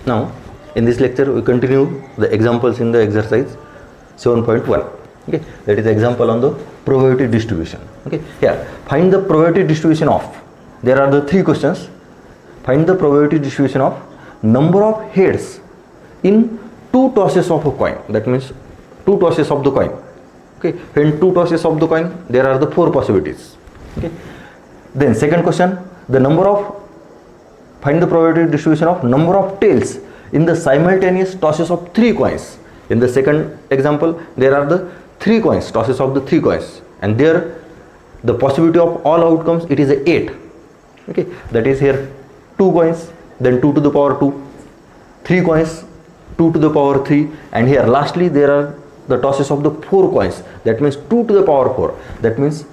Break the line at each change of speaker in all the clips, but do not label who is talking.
Now in this lecture we continue the examples in the exercise 7.1. Okay, that is example on the probability distribution. Okay, here find the probability distribution of, there are the three questions. Find the probability distribution of number of heads in two tosses of a coin. That means two tosses of the coin. Okay, when two tosses of the coin, there are the four possibilities. Okay, then second question, the number of, find the probability distribution of number of tails in the simultaneous tosses of three coins. In the second example, there are the three coins, tosses of the three coins, and there the possibility of all outcomes, it is a 8. Okay, that is here 2 coins, then 2 to the power 2, 3 coins, 2 to the power 3, and here lastly there are the tosses of the 4 coins, that means 2 to the power 4. That means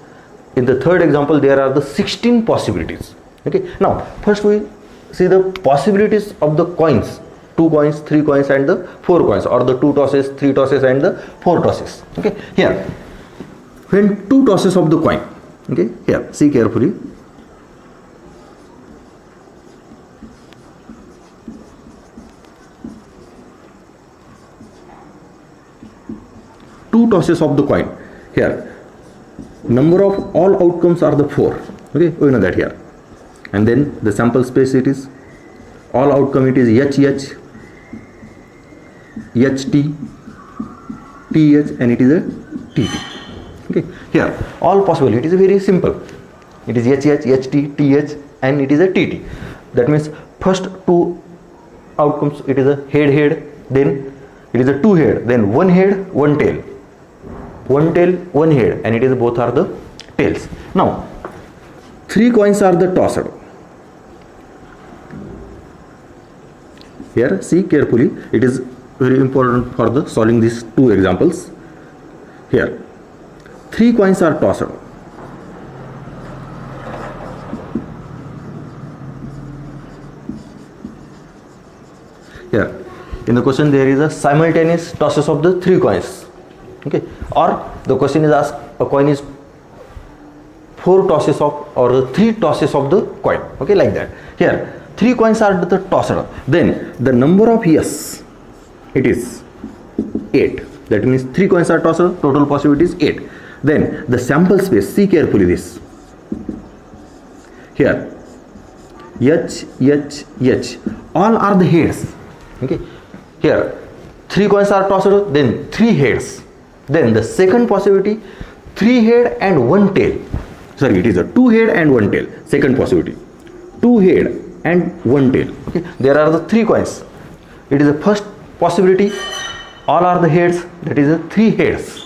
in the third example there are the 16 possibilities. Okay, now first we see the possibilities of the coins, 2 coins, 3 coins and the 4 coins, or the 2 tosses, 3 tosses and the 4 tosses. Okay, here when 2 tosses of the coin, okay, here see carefully, two tosses of the coin, here number of all outcomes are the 4. Okay, we know that here, and then the sample space, it is all outcome, it is HH, HT, TH, and it is a TT. Okay, here all possible, it is very simple, it is HH, HT, TH, and it is a TT. That means first two outcomes, it is a head, then it is a 2 head, then 1 head, 1 tail, 1 tail, 1 head, and it is both are the tails. Now 3 coins are the tossed. Here see carefully, it is very important for the solving these two examples. Here 3 coins are tossed. Here in the question there is a simultaneous tosses of the 3 coins. Okay, or the question is asked, a coin is 4 tosses of, or the 3 tosses of the coin. Okay, like that. Here 3 coins are the tossed, then the number of yes, it is 8. That means 3 coins are tossed, total possibility is 8. Then the sample space, see carefully this, here H, all are the heads. Okay, here 3 coins are tossed, then 3 heads, then the second possibility 3 head and 1 tail, sorry, it is a 2 head and 1 tail, second possibility 2 head and 1 tail. Okay, there are the 3 coins, it is the first possibility, all are the heads, that is the 3 heads,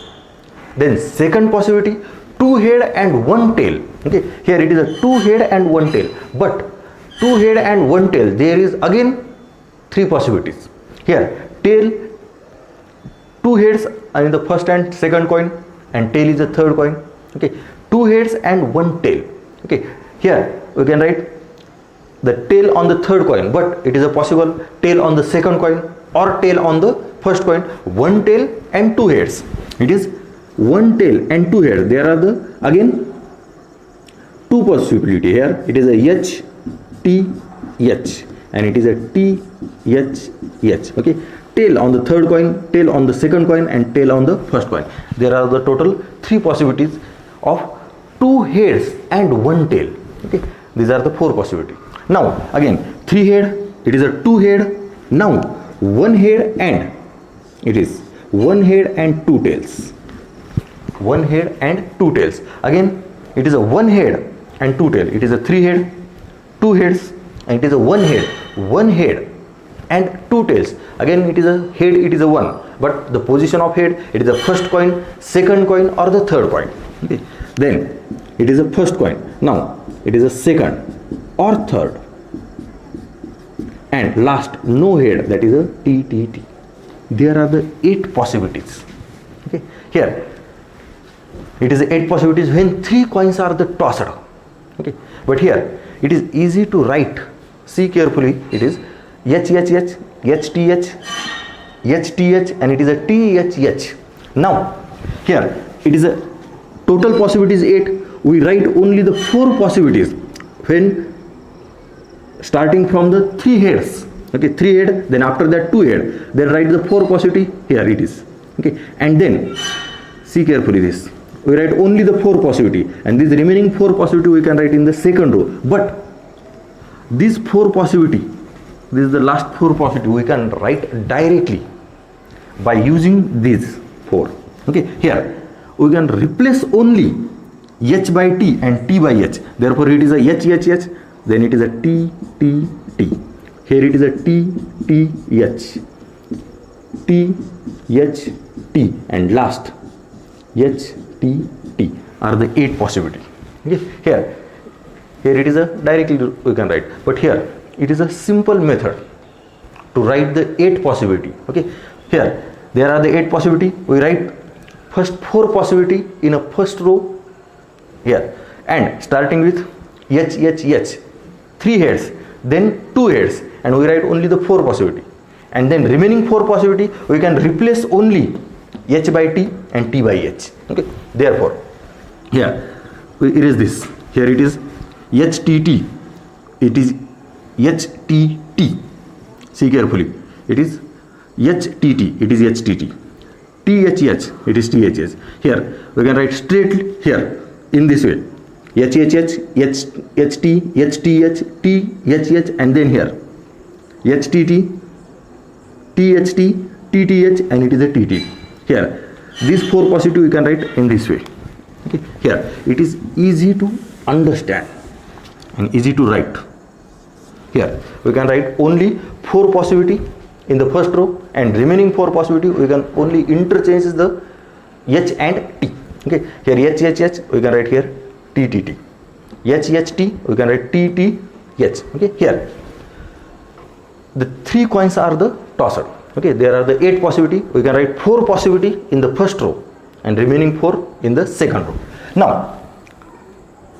then second possibility 2 head and 1 tail. Okay, here it is a 2 head and 1 tail, but 2 head and 1 tail, there is again 3 possibilities. Here tail, 2 heads are in the first and second coin, and tail is the third coin. Okay, 2 heads and 1 tail. Okay, here we can write the tail on the third coin, but it is a possible tail on the second coin or tail on the first coin. 1 tail and 2 heads, it is 1 tail and 2 heads, there are the again 2 possibility. Here it is a H, T, H, and it is a T, H, H. Okay, tail on the third coin, tail on the second coin, and tail on the first coin. There are the total 3 possibilities of 2 heads and 1 tail. Okay, these are the 4 possibilities. Now again 3 head, it is a 2 head, now 1 head, and it is 1 head and 2 tails, 1 head and 2 tails. Again it is a 1 head and 2 tail, it is a 3 head, 2 heads, and it is a 1 head, 1 head and 2 tails. Again it is a head, it is a 1, but the position of head, it is the first coin, second coin, or the third coin. Okay, then it is a first coin, now it is a second or third, and last no head, that is a T, T, T. There are the 8 possibilities. Okay, here it is 8 possibilities when 3 coins are the tossed. Okay, but here it is easy to write, see carefully, it is H, H, H, H, T, H, H, T, H, and it is a T, H, H. Now here it is a total possibilities 8, we write only the 4 possibilities when starting from the 3 heads. Okay, 3 head, then after that 2 head, then write the 4 possibility, here it is. Okay, and then see carefully this, we write only the 4 possibility, and this remaining 4 possibility we can write in the second row. But this 4 possibility, this is the last 4 possibility, we can write directly by using these 4. Okay, here we can replace only h by t and t by h. Therefore it is a h, then it is a t, t, t. Here it is a t, t, h, t, h, t, and last h, t, t are the 8 possibility. Okay, here it is a directly we can write, but here it is a simple method to write the 8 possibility. Okay, here there are the 8 possibility, we write first 4 possibility in a first row here, and starting with h, 3 heads, then 2 heads, and we write only the 4 possibility, and then remaining 4 possibility we can replace only h by t and t by h. Okay, therefore here we erase this, here it is htt, it is htt, see carefully, it is htt, it is htt, thh, it is thh. Here we can write straight here in this way, htt, hth, thh, and then here htt, tht, tth, and it is a tt. Here these 4 possibility we can write in this way. Okay, here it is easy to understand and easy to write. Here we can write only 4 possibility in the first row, and remaining 4 possibility we can only interchange the h and t. Okay, here h, we can write here ttt, hht, we can write tth. Okay, here the 3 coins are the tossed. Okay, there are the 8 possibility, we can write 4 possibility in the first row and remaining 4 in the second row. Now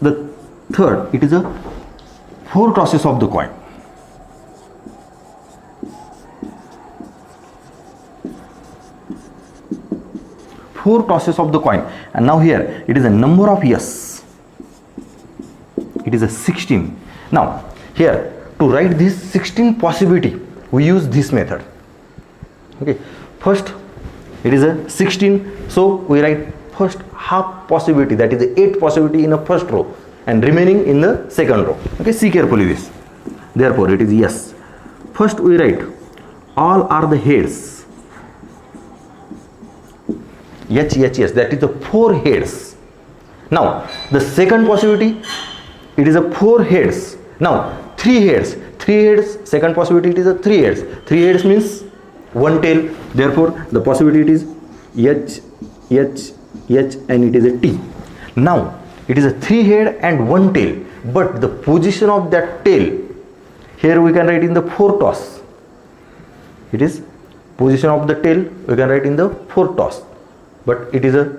the third, it is a 4 tosses of the coin. Four tosses of the coin, and now here it is a number of yes, it is a 16. Now here to write this 16 possibility we use this method. Okay, first it is a 16, so we write first half possibility, that is the 8 possibility in a first row and remaining in the second row. Okay, see carefully this, therefore it is yes. First we write all are the heads, h, that is the 4 heads. Now the second possibility, it is a 4 heads. Now 3 heads, second possibility it is a 3 heads. 3 heads means 1 tail, therefore the possibility it is h, and it is a t. Now it is a 3 head and 1 tail, but the position of that tail, here we can write in the 4 toss. It is position of the tail we can write in the 4 toss, but it is a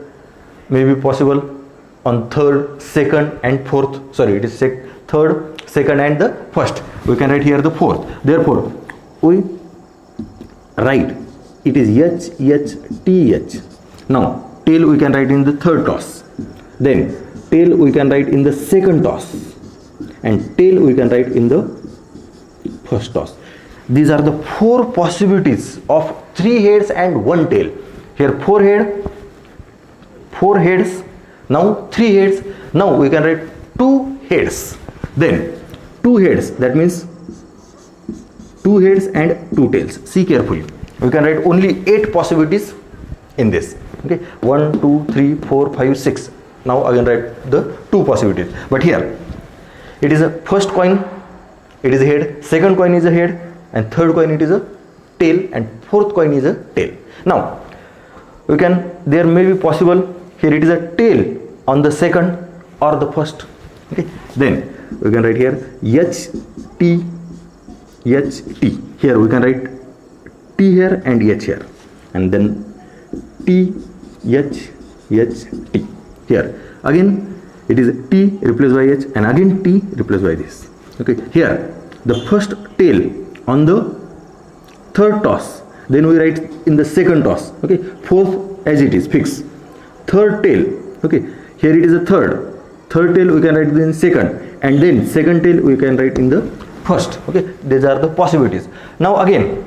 maybe possible on third, second and fourth, sorry, it is third, second and the first, we can write here the fourth. Therefore we write it is h, th. Now tail we can write in the third toss, then tail we can write in the second toss, and tail we can write in the first toss. These are the 4 possibilities of 3 heads and 1 tail. Here 4 heads, now 3 heads, now we can write 2 heads, then 2 heads, that means 2 heads and 2 tails. See carefully, we can write only 8 possibilities in this. Okay, 1, 2, 3, 4, 5, 6. Now I can write the 2 possibilities, but here it is a first coin, it is a head, second coin is a head, and third coin it is a tail, and fourth coin is a tail. Now we can, there may be possible, here it is a tail on the second or the first. Okay, then we can write here h, t, here we can write t here and h here, and then t, h, t. Here again it is t replaced by h, and again t replaced by this. Okay, here the first tail on the third toss, then we write in the second toss. Okay, fourth as it is fixed, third tail. Okay, here it is a third tail we can write in second, and then second tail we can write in the first. Okay, these are the possibilities. Now again,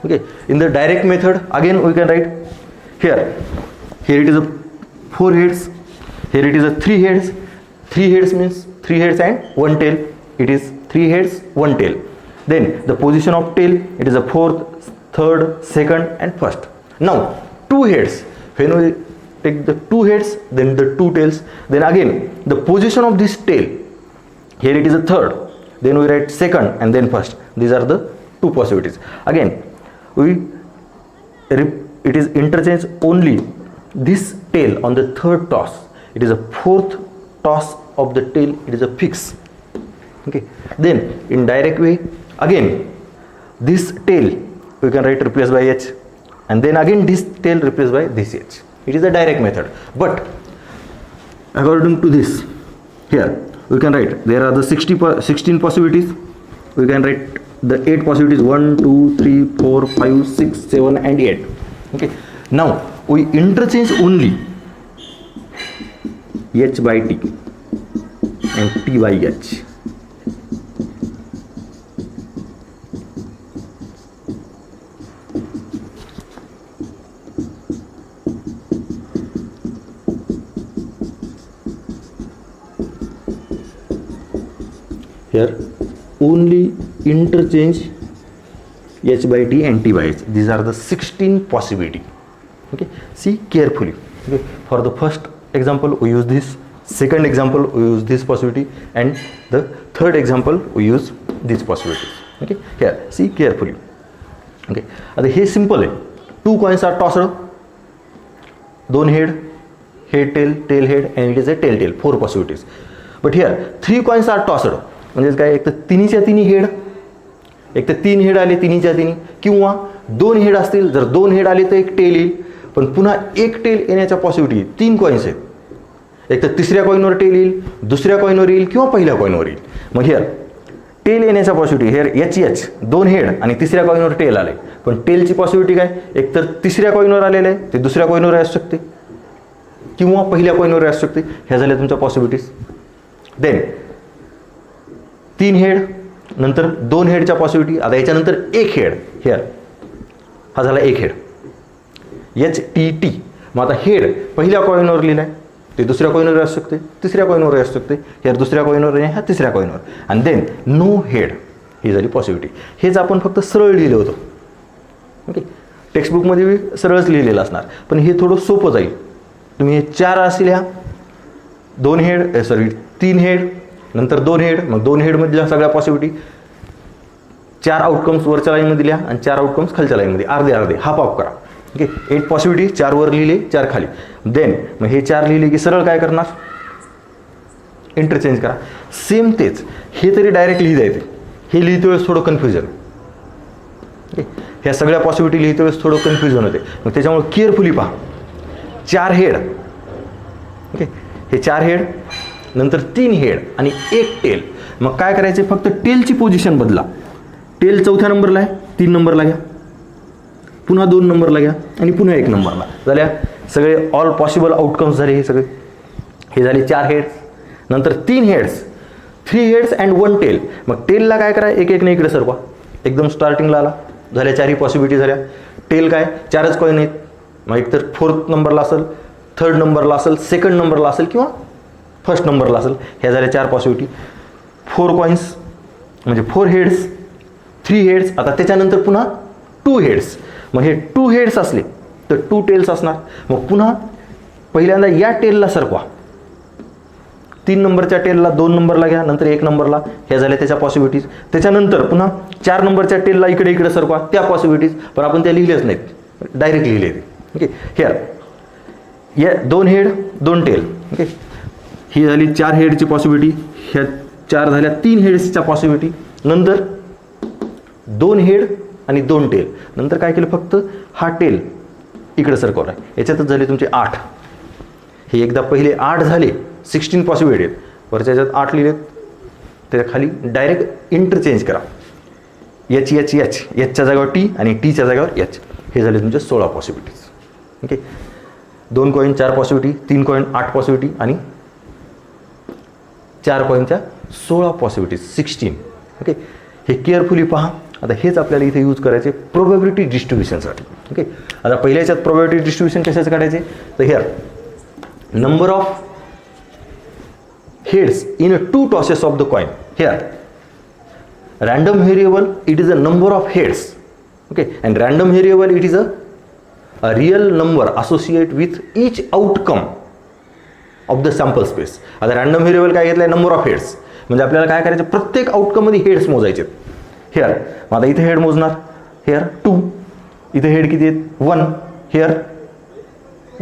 okay, in the direct method again we can write here it is a 4 heads, here it is a 3 heads. 3 heads means 3 heads and 1 tail. It is 3 heads 1 tail. Then the position of tail, it is a 4th, 3rd, 2nd and 1st. Now 2 heads, when we take the 2 heads then the 2 tails, then again the position of this tail, here it is a 3rd, then we write 2nd and then 1st. These are the 2 possibilities. Again it is interchange only this tail on the 3rd toss. It is a 4th toss of the tail, it is a fix. Okay, then in direct way again this tail we can write replaced by h, and then again this tail replaced by this h. It is a direct method, but according to this here we can write there are the 16 possibilities. We can write the 8 possibilities, 1 2 3 4 5 6 7 and 8. Okay, now we interchange only h by t and t by h. Here only interchange h by t and t by h. These are the 16 possibility. Okay, see carefully. Okay, for the first example we use this, second example we use this possibility, and the third example we use these possibilities. Okay, here see carefully. Okay, आता हे simple आहे. 2 coins are tossed, 2 head tail head and it is a tail 4 possibilities. But here 3 coins are tossed, म्हणजे काय, एक तर तिन्हीच्या तिन्ही head, एक तर 3 head आले तिन्हीच्या तिन्ही, किंवा 2 हेड असतील, जर 2 हेड आले तर एक टेल येईल, पण पुन्हा एक टेल येण्याच्या पॉसिबिलिटी 3 कॉइन्स आहेत. एक तर तिसऱ्या कॉइनवर टेल येईल, दुसऱ्या कॉइनवर येईल किंवा पहिल्या कॉइनवर येईल. मग हिअर टेल येण्याच्या पॉसिबिलिटी हेअर एच 2 हेड आणि तिसऱ्या कॉइनवर टेल आले, पण टेलची पॉसिबिलिटी काय, एक तर तिसऱ्या कॉइनवर आलेलं आहे ते दुसऱ्या कॉइनवर असू शकते किंवा पहिल्या कॉइनवर असू शकते. ह्या झाल्या तुमच्या पॉसिबिलिटीज. देन 3 हेड नंतर 2 हेडच्या पॉसिबिलिटी. आता याच्यानंतर 1 हेड, हेअर हा झाला 1 हेड एच टी टी. मग आता हेड पहिल्या कॉइनवर लिहिलं आहे ते दुसऱ्या कॉइनवर असू शकते, तिसऱ्या कॉइनवर असू शकते, हेअर दुसऱ्या कॉइनवर आणि ह्या तिसऱ्या कॉइनवर. आणि देन नो हेड ही झाली पॉसिबिलिटी. हेच आपण फक्त सरळ लिहिलं होतं. ओके, टेक्स्टबुकमध्ये बी सरळच लिहिलेलं असणार, पण हे थोडं सोपं जाईल. तुम्ही हे 4 असतील, ह्या 2 हेड 3 हेड नंतर 2 हेड, मग 2 हेडमधल्या सगळ्या पॉसिबिलिटी 4 आउटकम्स वरच्या लाईनमध्ये लिहा आणि 4 आउटकम्स खालच्या लाईनमध्ये अर्धे हाफ ऑफ करा. ओके, 8 पॉसिबिलिटी 4 वर लिहिले 4 खाली. देन मग हे 4 लिहिले की सरळ काय करणार, इंटरचेंज करा. सेम तेच हे तरी डायरेक्ट लिहिता येते, हे लिहिते वेळेस थोडं कन्फ्युजन. ओके, ह्या सगळ्या पॉसिबिलिटी लिहिते वेळेस थोडं कन्फ्युजन होते. मग त्याच्यामुळे केअरफुली पहा. 4 हेड, ओके, हे 4 हेड नंतर 3 हेड आणि 1 टेल. मग काय करायचे, फक्त टेलची पोझिशन बदला. टेल 4थ्या नंबरला आहे, 3 नंबरला घ्या, पुन्हा 2 नंबरला घ्या आणि पुन्हा 1 नंबरला. झाल्या सगळे ऑल पॉसिबल आउटकम्स झाले. हे सगळे हे झाले 4 हेड्स नंतर 3 हेड्स, 3 हेड्स अँड 1 टेल. मग टेलला काय करा, एक एक नाही इकडे सरवा, एकदम स्टार्टिंगला आला. झाल्या 4ही पॉसिबिलिटी झाल्या. टेल काय 4च कॉइन आहेत, मग एक तर 4th नंबरला असेल, 3rd नंबरला असेल, 2nd नंबरला असेल किंवा 1st नंबरला असेल. ह्या झाल्या 4 पॉसिबिलिटी. 4 कॉइन्स म्हणजे 4 हेड्स, 3 हेड्स. आता त्याच्यानंतर पुन्हा 2 हेड्स. मग हे 2 हेड्स असले तर 2 टेल्स असणार. मग पुन्हा पहिल्यांदा या टेलला सरकवा, 3 नंबरच्या टेलला 2 नंबरला घ्या, नंतर 1 नंबरला. ह्या झाल्या त्याच्या पॉसिबिलिटीज. त्याच्यानंतर पुन्हा 4 नंबरच्या टेलला इकडे सरकवा, त्या पॉसिबिलिटीज, पण आपण त्या लिहिल्याच नाहीत, डायरेक्ट लिहिले ते. ओके, ह्या या 2 हेड 2 टेल. ओके, ही झाली 4 हेडची पॉसिबिलिटी. ह्या 4 झाल्या 3 हेड्सच्या पॉसिबिलिटी. नंतर 2 हेड आणि 2 टेल. नंतर काय केलं, फक्त हा टेल इकडे सरकवला. याच्यातच झाले तुमचे 8. हे एकदा पहिले 8 झाले, 16 पॉसिबिलिटी आहेत. वरच्या याच्यात 8 लिहिलेत, त्याच्या खाली डायरेक्ट इंटरचेंज करा. एचच्या जागेवर टी आणि टीच्या जागेवर एच. हे झाले तुमचे 16 possibilities. Okay, 2 coin 4 possibility, 3 coin 8 possibility आणि 4 कॉइनच्या 16 पॉसिबिलिटीज 16. ओके, हे केअरफुली पहा. आता हेच आपल्याला इथे यूज करायचे प्रोबॅबिलिटी डिस्ट्रीब्युशनसाठी. ओके, आता पहिल्या याच्यात प्रोबॅबिलिटी डिस्ट्रीब्युशन कशाचं काढायचे, तर here number of heads in a two tosses of the coin. Here random variable, it is a number of heads. Okay, and random variable, it is a real number associated with each outcome of the sample space. आता random variable काय घेतलाय, number of heads, म्हणजे आपल्याला काय करायचं, प्रत्येक outcome मध्ये heads मोजायचे. हिअर आता इथे हेड मोजणार, हिअर 2, इथे हेड किती आहेत 1, here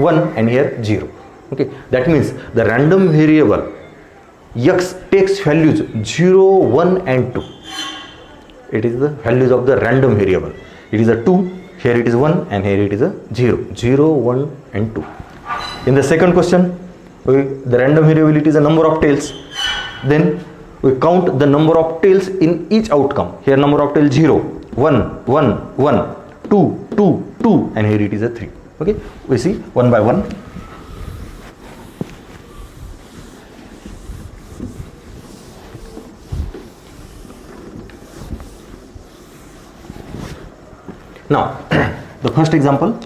1 and here 0. Okay, that means the random variable x takes values 0, 1 and 2. It is the values of the random variable. It is a 2, here it is 1 and here it is a 0. 0, 1 and 2. In the second question, the random variable, it is a number of tails. Then we count the number of tails in each outcome. Here number of tails 0, 1, 1, 1, 2, 2, 2 and here it is a 3. Okay, we see one by one. Now, the first example,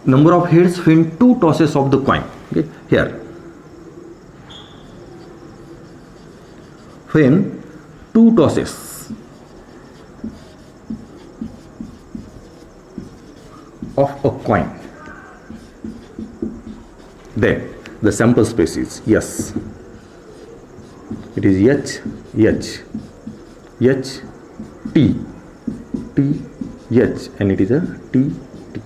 number of heads when two tosses of the coin. Okay, here when two tosses of a coin, then the sample space is yes, it is h, h, h, t, t, h and it is a t, t.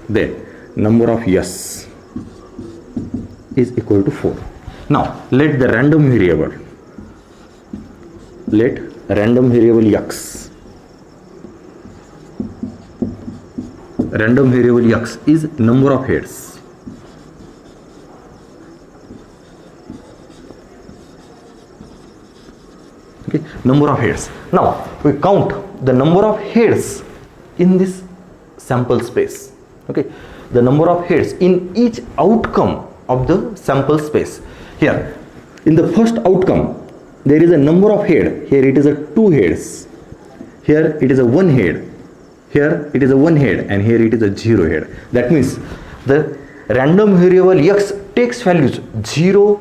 Then number of yes is equal to 4. Now let the random variable, let random variable x, random variable x is number of heads. Okay, number of heads. Now we count the number of heads in this sample space. Okay, the number of heads in each outcome of the sample space. Here in the first outcome there is a number of head, here it is a 2 heads, here it is a 1 head, here it is a 1 head and here it is a 0 head. That means the random variable x takes values 0,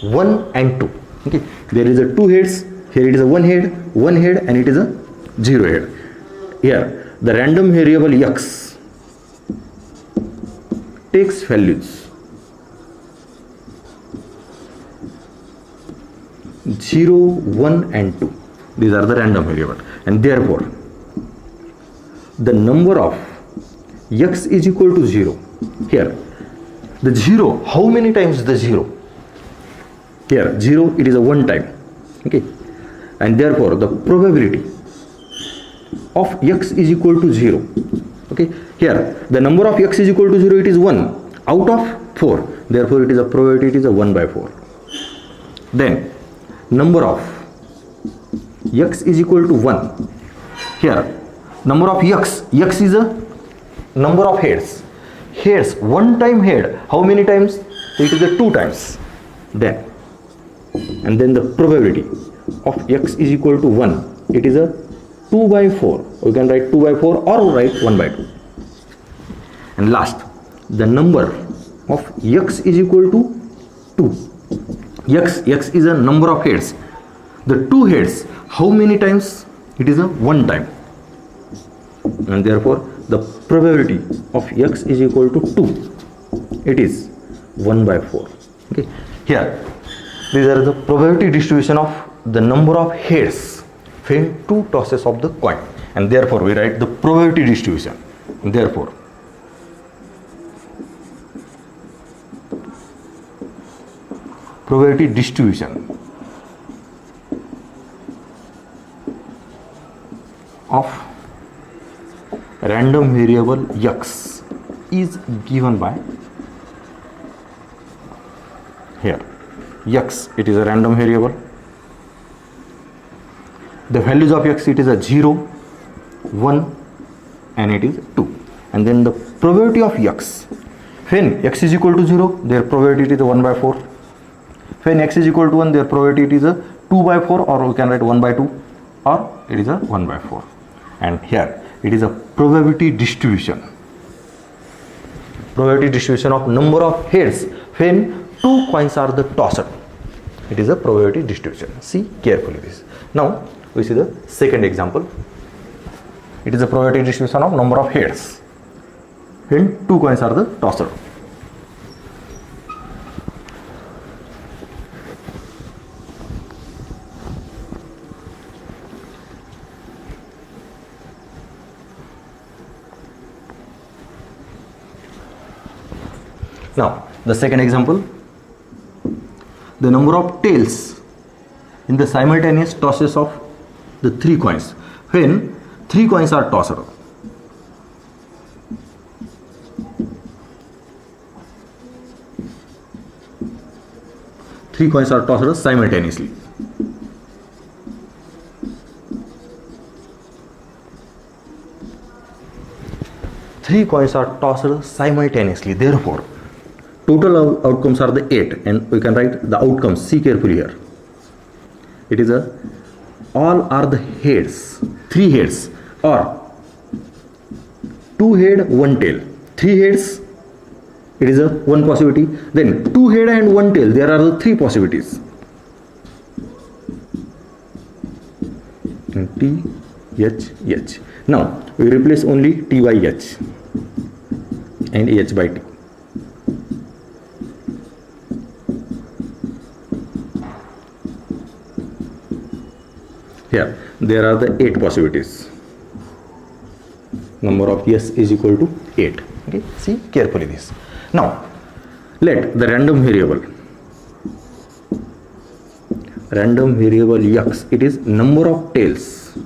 1 and 2. Okay, there is a 2 heads, here it is a 1 head and it is a 0 head. Here the random variable x takes values 0, 1 and 2. These are the random variable and therefore the number of x is equal to 0. Here the 0, how many times the 0? Here 0, it is a 1 time. Okay, and therefore the probability of x is equal to 0. Okay, here the number of x is equal to 0, it is 1 out of 4, therefore it is a probability, it is a 1 by 4. Then number of x is equal to 1. Here number of x is a number of heads. Heads, 1 time head, how many times? It is a 2 times. Then and then the probability of x is equal to 1, it is a 2 by 4. We can write 2 by 4 or write 1 by 2. And last, the number of x is equal to 2. X is a number of heads. The 2 heads, how many times? It is a 1 time. And therefore the probability of x is equal to 2. It is 1 by 4. Okay. Here these are the probability distribution of the number of heads when 2 tosses of the coin, and therefore we write the probability distribution. Therefore probability distribution of random variable x is given by here x, it is a random variable. The values of x, it is a 0, 1 and it is 2. and then the probability of x. When x is equal to 0, their probability is 1 by 4. When x is equal to 1, their probability is a 2 by 4, or we can write 1 by 2, or it is a 1 by 4. And here it is a probability distribution. Probability distribution of number of heads when two coins are the tossed. It is a probability distribution. See carefully this. Now we see the second example. It is a probability distribution of number of heads when two coins are the tossed. Now the second example, the number of tails in the simultaneous tosses of the three coins. When three coins are tossed, three coins are tossed simultaneously. Three coins are tossed simultaneously. Therefore, total outcomes are the 8, and we can write the outcomes. See carefully here. It is a all are the heads, three heads, or two head, one tail. Three heads, it is a one possibility. Then two head and one tail, there are the three possibilities. And T, H, H. Now we replace only T by H and H by T. Here there are the 8 possibilities. Number of S is equal to 8. Okay, see carefully this. Now let the random variable x, it is number of tails.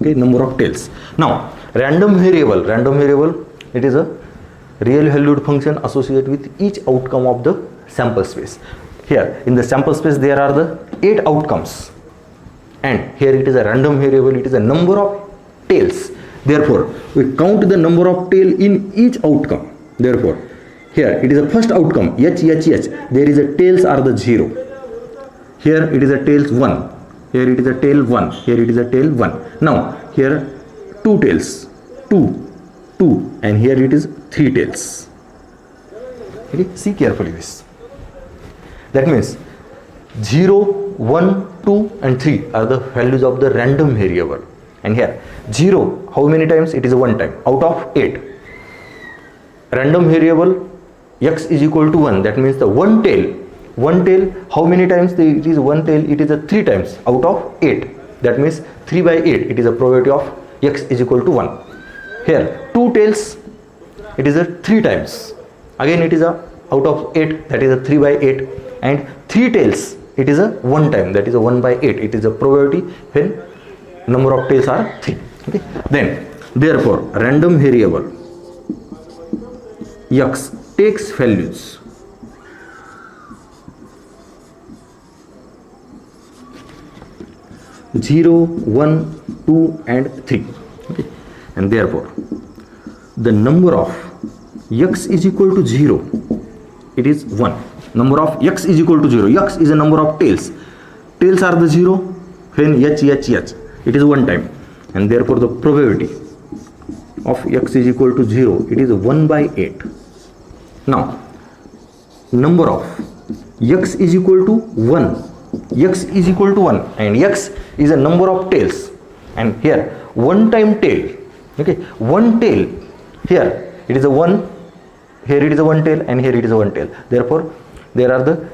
Okay, number of tails. Now random variable, it is a real valued function associated with each outcome of the sample space. Here in the sample space there are the 8 outcomes, and here it is a random variable, it is a number of tails. Therefore we count the number of tail in each outcome. Therefore here it is a first outcome, H, H, H, there is a tails are the 0. Here it is a tails 1, here it is a tail 1, here it is a tail 1. Now here 2 tails, 2, 2, and here it is 3 tails. Okay, see carefully this. That means 0, 1, 2 and 3 are the values of the random variable. And here 0, how many times? It is a 1 time out of 8. Random variable x is equal to 1, that means the one tail, how many times it is one tail? It is a 3 times out of 8. That means 3 by 8, it is a probability of x is equal to 1. Here 2 tails, it is a 3 times. Again it is a out of 8, that is a 3 by 8. And 3 tails, it is a 1 time, that is a 1 by 8. It is a probability when number of tails are 3. Okay. Then therefore random variable x takes values zero, 1, 2 and 3. Okay. And therefore the number of x is equal to 0, it is 1. Number of x is equal to 0. X is a number of tails. Tails are the 0 when H, H, H. It is 1 time. And therefore the probability of x is equal to 0. It is 1 by 8. Now number of x is equal to 1. X is equal to 1, and x is a number of tails. And here 1 time tail. Okay, 1 tail. Here it is a 1. Here it is a 1 tail, and here it is a 1 tail. Therefore there are the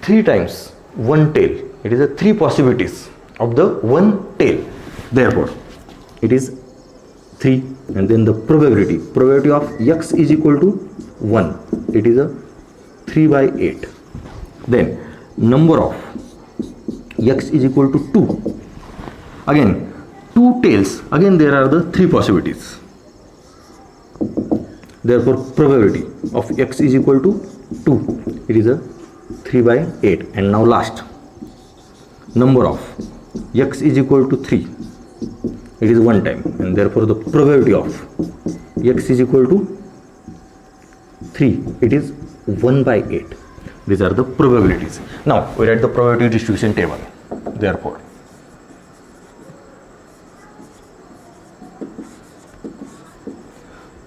3 times 1 tail. It is a 3 possibilities of the 1 tail. Therefore it is 3, and then the probability of x is equal to 1. It is a 3 by 8. Then number of x is equal to 2. Again 2 tails. Again there are the 3 possibilities. Therefore probability of x is equal to 2. It is a 3 by 8. And now last, number of x is equal to 3, it is one time, and therefore the probability of x is equal to 3, it is 1 by 8. These are the probabilities. Now we write the probability distribution table. Therefore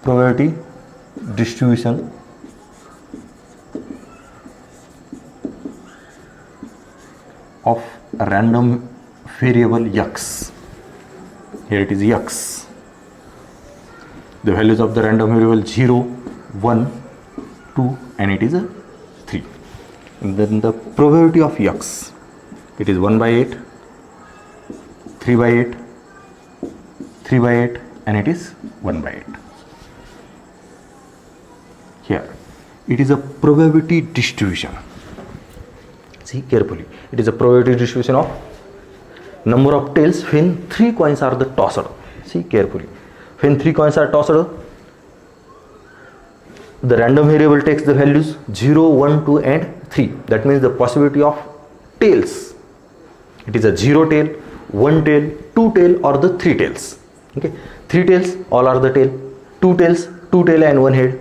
probability distribution of a random variable x. Here it is x. The values of the random variable 0, 1, 2, and it is a 3. And then the probability of x, it is 1 by 8, 3 by 8, 3 by 8, and it is 1 by 8. Here it is a probability distribution. See carefully, it is a probability distribution of number of tails when 3 coins are the tossed. See carefully, when 3 coins are tossed, the random variable takes the values 0, 1, 2, and 3. That means the possibility of tails, it is a 0 tail, 1 tail, 2 tail, or the 3 tails. Okay, 3 tails, all are the tail. 2 tails, 2 tail and 1 head.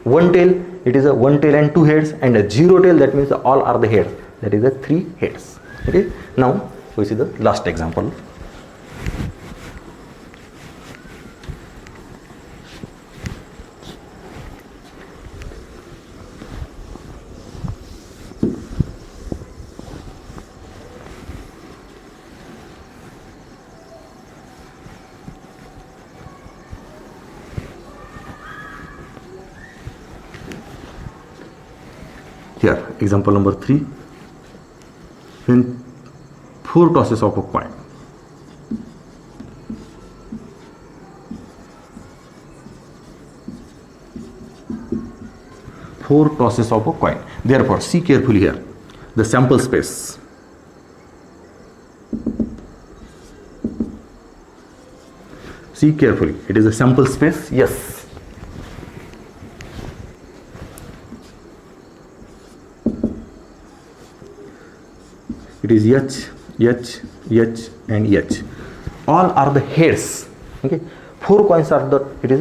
1 tail, it is a 1 tail and 2 heads, and a 0 tail, that means all are the heads, that is the 3 heads. Okay, now we see the last example. Here, example number 3, when 4 tosses of a coin, therefore see carefully here, the sample space. See carefully, it is a sample space, yes. It is H, H, H, and H. All are the heads. Okay, 4 coins are the. It is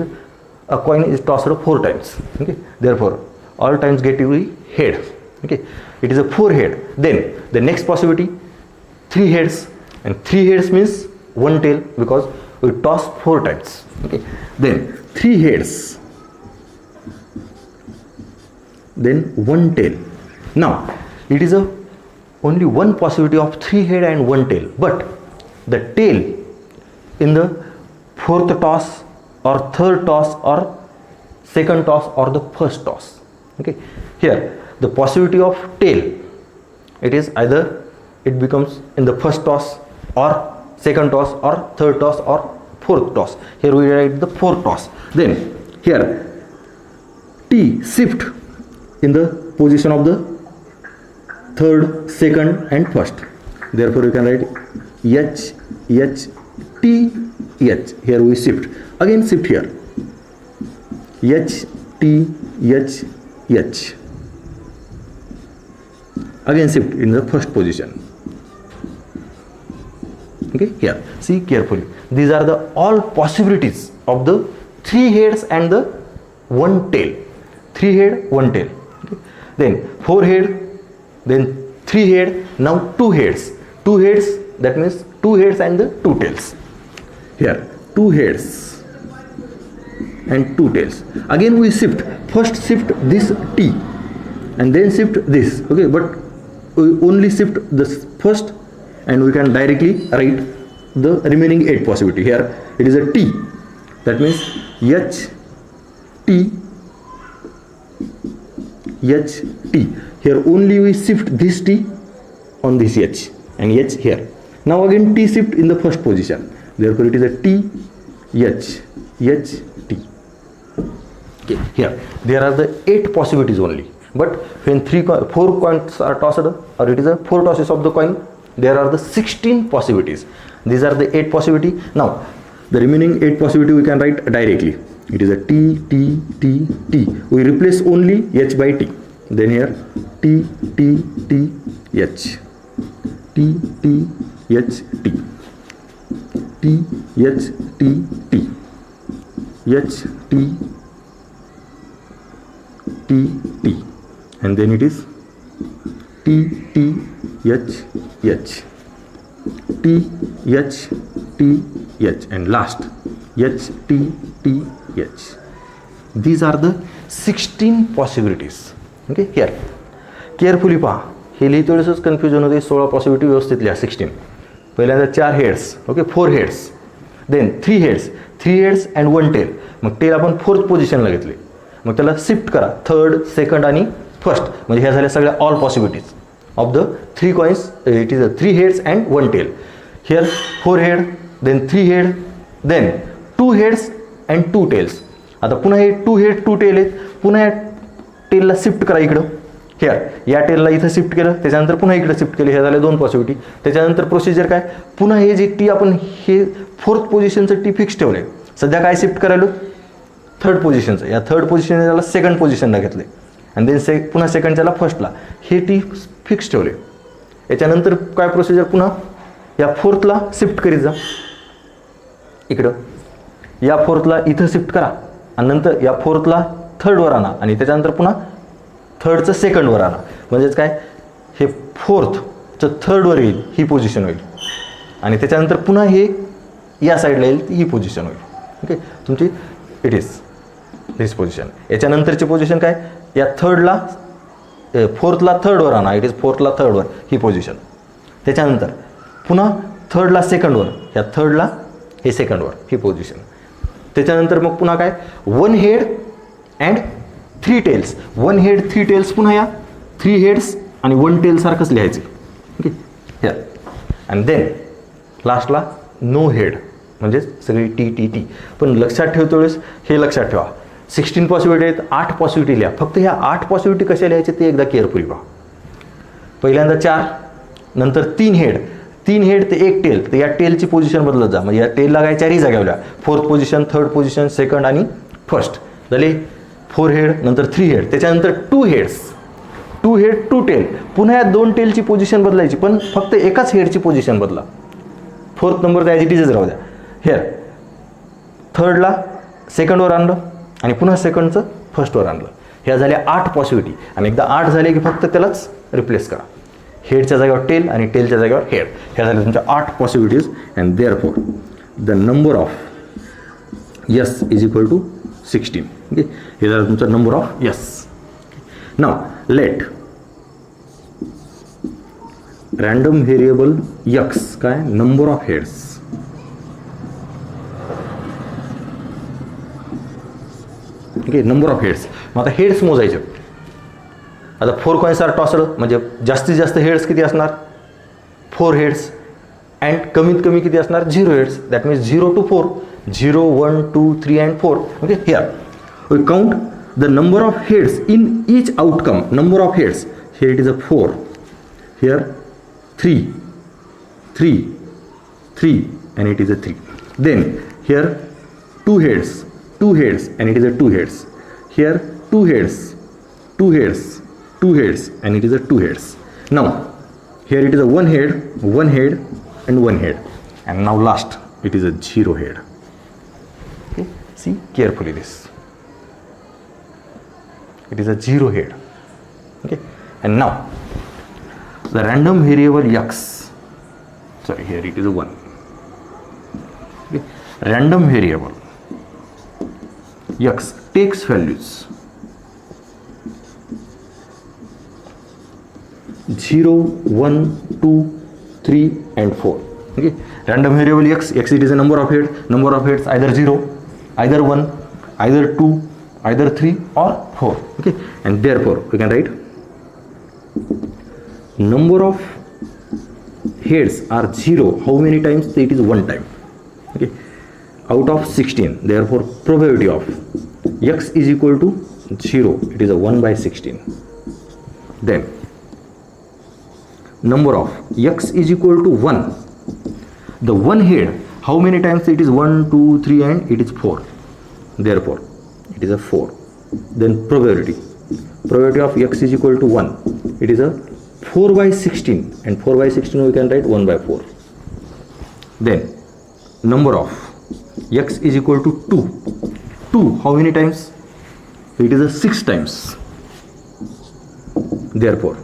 a coin is tossed 4 times. Okay, therefore all times get to be head. Okay, it is a 4 head. Then the next possibility, 3 heads, and 3 heads means 1 tail because we toss 4 times. Okay, then 3 heads, then 1 tail. Now it is a only one possibility of 3 head and 1 tail, but the tail in the 4th toss or 3rd toss or 2nd toss or the 1st toss. Okay, here the possibility of tail, it is either it becomes in the 1st toss or 2nd toss or 3rd toss or 4th toss. Here we write the 4th toss. Then here T shift in the position of the 3rd, 2nd, and 1st. Therefore you can write H, H, T, H. Here we shift. Again shift here. H, T, H, H. Again shift in the 1st position. Okay, here see carefully. These are the all possibilities of the 3 heads and the 1 tail. 3 head, 1 tail. Okay. Then 4 head, then 3 head, now 2 heads. 2 heads, that means 2 heads and the 2 tails. Here 2 heads and 2 tails. Again we shift. First shift this T and then shift this. Okay, but we only shift this first and we can directly write the remaining 8 possibility. Here it is a T, that means H, T, H, T. Here only we shift this T on this H and H here. Now again T shift in the 1st position. Therefore it is a T, H, H, T. Okay, here there are the 8 possibilities only. But when 4 coins are tossed, or it is a 4 tosses of the coin, there are the 16 possibilities. These are the 8 possibility. Now the remaining 8 possibility we can write directly. It is a T, T, T, T. We replace only H by T. Then here T, T, T, H, T, T, H T T H T T H T T T and then it is T T H H T H T H and last H T T H. These are the 16 possibilities. Okay, here carefully पहा, हे लिहिते वेळेसच confusion होते. 16 possibility व्यवस्थित लिहा. 16 पहिल्यांदा 4 heads, okay 4 heads, then 3 heads, 3 heads and 1 tail. मग tail आपण 4th पोझिशनला घेतले, मग त्याला शिफ्ट करा 3rd, 2nd आणि 1st. म्हणजे ह्या झाल्या सगळ्या all possibilities of the 3 coins. It is a 3 heads and 1 tail. Here 4 head, then 3 head, then 2 heads and 2 tails. आता पुन्हा हे 2 हेड 2 टेल आहेत, पुन्हा या टेलला शिफ्ट करा इकडं. हिअर या टेलला इथं शिफ्ट केलं, त्याच्यानंतर पुन्हा इकडे शिफ्ट केलं. हे झाले 2 पॉसिबिलिटी. त्याच्यानंतर प्रोसिजर काय, पुन्हा हे जे टी आपण हे 4th पोझिशनचं टी फिक्स ठेवलं आहे. सध्या काय शिफ्ट करायलो 3rd पोझिशनचं. या 3rd पोझिशन त्याला 2nd पोझिशनला घेतले आणि देन पुन्हा 2nd त्याला 1stला. हे टी फिक्स ठेवले. याच्यानंतर काय प्रोसिजर, पुन्हा या 4thला शिफ्ट करीत जा इकडं. या 4thला इथं शिफ्ट करा आणि नंतर या 4thला 3rdवर आणा आणि त्याच्यानंतर पुन्हा 3rdचं 2ndवर आणा. म्हणजेच काय, हे 4thचं 3rdवर येईल, ही पोझिशन होईल आणि त्याच्यानंतर पुन्हा हे या साईडला येईल, ही पोझिशन होईल. ओके, तुमची इट इज दिस पोझिशन. याच्यानंतरची पोझिशन काय, या 3rdला 4thला 3rdवर आणा, इट इज 4thला 3rdवर ही पोझिशन. त्याच्यानंतर पुन्हा 3rdला 2ndवर, या 3rdला हे 2ndवर ही पोझिशन. त्याच्यानंतर मग पुन्हा काय, 1 head and 3 tails. 1 head 3 tails, पुन्हा या 3 हेड्स आणि 1 टेल सारखंच लिहायचे. ओके, हिअर अँड देन लास्टला नो हेड, म्हणजे सगळी टी टी टी. पण लक्षात ठेवतो वेळेस हे लक्षात ठेवा, 16 पॉसिबिलिटी आहेत, 8 पॉसिबिलिटी लिहा. फक्त ह्या 8 पॉसिबिलिटी कशा लिहायचे ते एकदा केअरफुली पहा. पहिल्यांदा 4, नंतर 3 हेड, 3 हेड ते 1 टेल, तर या टेलची पोझिशन बदलत जा. म्हणजे या टेलला काय 4ही जागा लावल्या, 4th position, 3rd position, 2nd आणि 1st झाले. 4 हेड, नंतर 3 हेड, त्याच्यानंतर 2 हेड्स, 2 हेड 2 टेल. पुन्हा या 2 टेलची पोझिशन बदलायची, पण फक्त एकाच हेडची पोझिशन बदला. 4th नंबर ॲज इट इजच राहू द्या. हेअर 3rdला 2ndवर आणलं आणि पुन्हा 2ndचं 1stवर आणलं. ह्या झाल्या 8 पॉसिबिलिटी. आणि एकदा 8 झाले की फक्त त्यालाच रिप्लेस करा, हेडच्या जागेवर टेल आणि टेलच्या जागेवर हेड. ह्या झाल्या तुमच्या 8 possibilities. And therefore the number of yes is equal to 16. Okay, हे झालं तुमचं number of yes. Now let random variable x काय, number of heads. Okay, number of heads. मग आता हेड्स मोजायचे. आता 4 कॉइन्स आर टॉसड, म्हणजे जास्तीत जास्त हेड्स किती असणार, 4 हेड्स. अँड कमीत कमी किती असणार, 0 heads. That means 0 to 4, 0, 1, 2, 3 and 4. Okay, here we count the number of heads in each outcome. Number of heads, here it is a 4, here 3, 3, 3 and it is a 3. Then here 2 heads, 2 heads and it is a 2 heads. Here 2 heads, 2 heads, 2 heads and it is a 2 heads. Now here it is a 1 head, 1 head and 1 head. And now last it is a 0 head. Okay, see carefully this. It is a 0 head. Okay, and now the random variable x. Sorry, here it is a 1. Okay. Random variable x takes values 0, 1, 2, 3 and 4. Okay, random variable x, it is a number of heads. Number of heads either 0, either 1, either 2, either 3 or 4. Okay, and therefore we can write number of heads are 0. How many times? It is 1 time. Okay, out of 16. Therefore probability of x is equal to 0. It is a 1 by 16. Then number of x is equal to 1. The 1 head, how many times? It is 1, 2, 3 and it is 4. Therefore it is a 4. Then probability of x is equal to 1. It is a 4 by 16 and 4 by 16 we can write 1 by 4. then number of x is equal to 2. 2 how many times? It is a 6 times. Therefore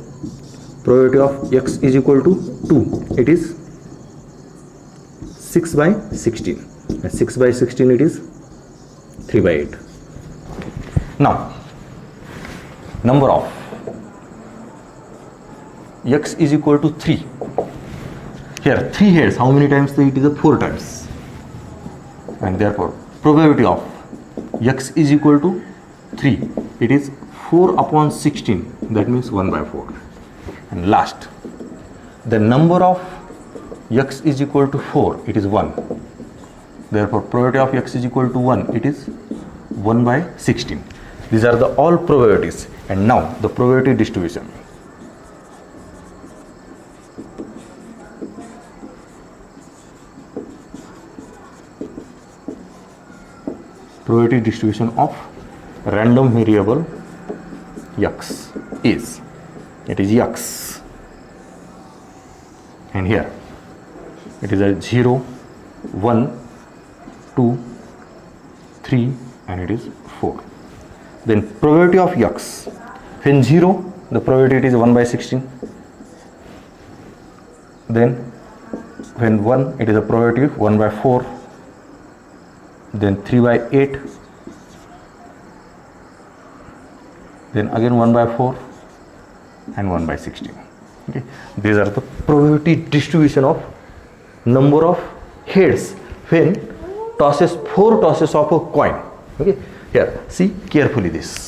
probability of x is equal to 2. It is 6 by 16, and 6 by 16 it is 3 by 8. Now number of x is equal to 3. Here 3 heads how many times? So it is a 4 times, and therefore probability of x is equal to 3. It is 4 upon 16, that means 1 by 4. And last, the number of x is equal to 4, it is 1. Therefore probability of x is equal to 1, it is 1 by 16. These are the all probabilities. And now the probability distribution. Probability distribution of random variable x is, it is x, and here it is a 0, 1, 2, 3, and it is 4. Then probability of x, when 0 the probability is 1 by 16, then when 1 it is a probability of 1 by 4, then 3 by 8, then again 1 by 4, and 1 by 16. Okay, these are the probability distribution of number of heads when 4 tosses of a coin. Okay, here see carefully this.